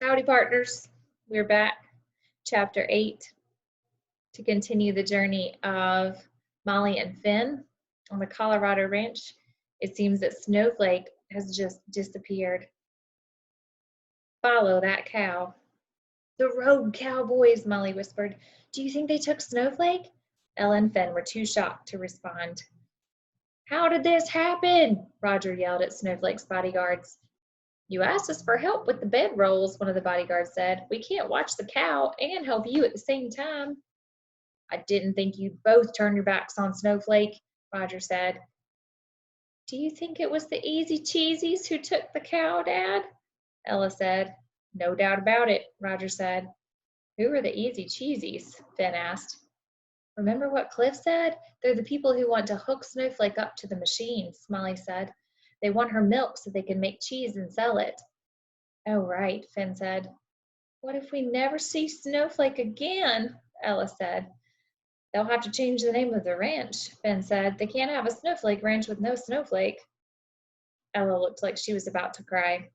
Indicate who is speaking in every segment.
Speaker 1: Howdy, partners. We're back, chapter 8, to continue the journey of Molly and Finn on the Colorado ranch. It seems that Snowflake has just disappeared. Follow that cow. The road cowboys, Molly whispered. Do you think they took Snowflake? Ella and Finn were too shocked to respond. How did this happen? Roger yelled at Snowflake's bodyguards. You asked us for help with the bedrolls, one of the bodyguards said. We can't watch the cow and help you at the same time. I didn't think you'd both turn your backs on Snowflake, Roger said. Do you think it was the Easy Cheesies who took the cow, Dad? Ella said. No doubt about it, Roger said. Who are the Easy Cheesies? Finn asked. Remember what Cliff said? They're the people who want to hook Snowflake up to the machines, Molly said. They want her milk so they can make cheese and sell it. Oh, right, Finn said. What if we never see Snowflake again? Ella said. They'll have to change the name of the ranch, Finn said. They can't have a Snowflake ranch with no Snowflake. Ella looked like she was about to cry.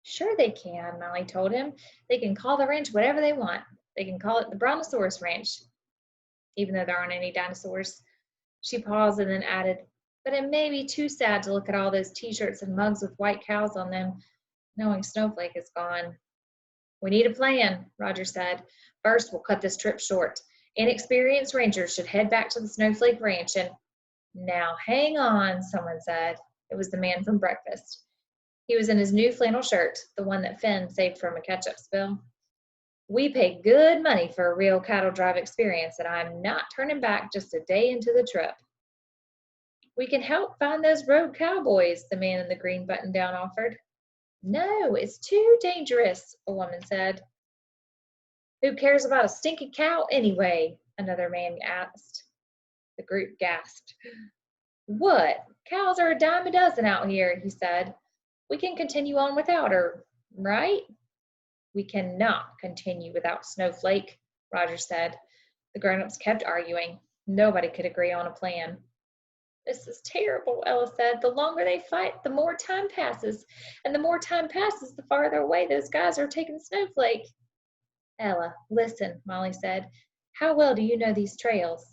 Speaker 1: Sure they can, Molly told him. They can call the ranch whatever they want. They can call it the Brontosaurus Ranch, even though there aren't any dinosaurs. She paused and then added, but it may be too sad to look at all those t-shirts and mugs with white cows on them, knowing Snowflake is gone. We need a plan, Roger said. First, we'll cut this trip short. Inexperienced rangers should head back to the Snowflake Ranch and... Now, hang on, someone said. It was the man from breakfast. He was in his new flannel shirt, the one that Finn saved from a ketchup spill. We pay good money for a real cattle drive experience, and I'm not turning back just a day into the trip. We can help find those road cowboys, the man in the green button-down offered. No, it's too dangerous, a woman said. Who cares about a stinky cow anyway? Another man asked. The group gasped. What? Cows are a dime a dozen out here, he said. We can continue on without her, right? We cannot continue without Snowflake, Roger said. The grown-ups kept arguing. Nobody could agree on a plan. This is terrible, Ella said. The longer they fight, the more time passes. And the more time passes, the farther away those guys are taking Snowflake. Ella, listen, Molly said. How well do you know these trails?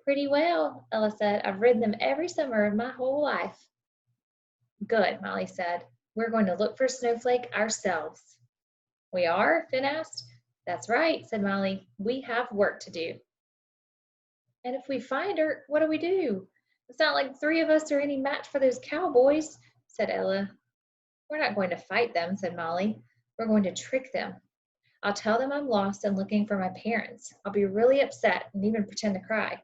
Speaker 1: Pretty well, Ella said. I've ridden them every summer of my whole life. Good, Molly said. We're going to look for Snowflake ourselves. We are? Finn asked. That's right, said Molly. We have work to do. And if we find her, what do we do? It's not like 3 of us are any match for those cowboys, said Ella. We're not going to fight them, said Molly. We're going to trick them. I'll tell them I'm lost and looking for my parents. I'll be really upset and even pretend to cry.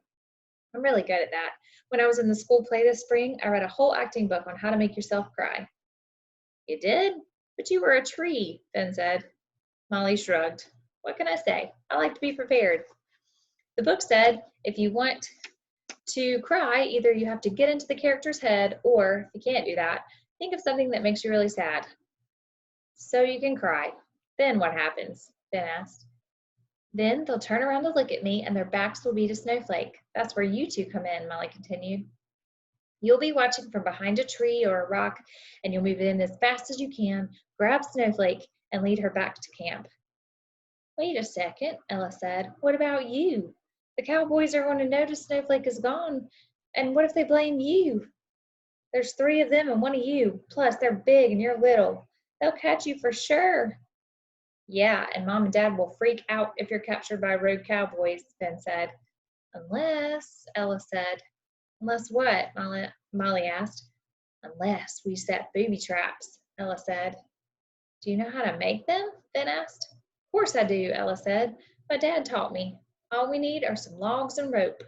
Speaker 1: I'm really good at that. When I was in the school play this spring, I read a whole acting book on how to make yourself cry. You did? But you were a tree, Finn said. Molly shrugged. What can I say? I like to be prepared. The book said, if you want to cry, either you have to get into the character's head, or if you can't do that, think of something that makes you really sad. So you can cry. Then what happens? Finn asked. Then they'll turn around to look at me, and their backs will be to Snowflake. That's where you two come in, Molly continued. You'll be watching from behind a tree or a rock, and you'll move in as fast as you can, grab Snowflake, and lead her back to camp. Wait a second, Ella said. What about you? The cowboys are going to notice Snowflake is gone, and what if they blame you? There's 3 of them and 1 of you, plus they're big and you're little. They'll catch you for sure. Yeah, and Mom and Dad will freak out if you're captured by road cowboys, Ben said. Unless, Ella said. Unless what? Molly asked. Unless we set booby traps, Ella said. Do you know how to make them? Ben asked. Of course I do, Ella said. My dad taught me. All we need are some logs and rope.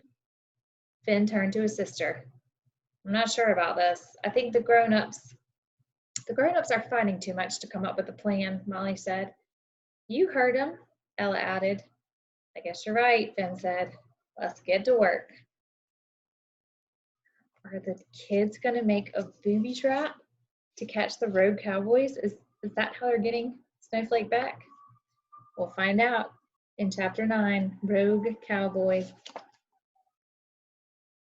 Speaker 1: Finn turned to his sister. I'm not sure about this. I think the grown-ups are fighting too much to come up with a plan, Molly said. You heard him, Ella added. I guess you're right, Finn said. Let's get to work. Are the kids going to make a booby trap to catch the road cowboys? Is that how they're getting Snowflake back? We'll find out in Chapter 9, Rogue Cowboy.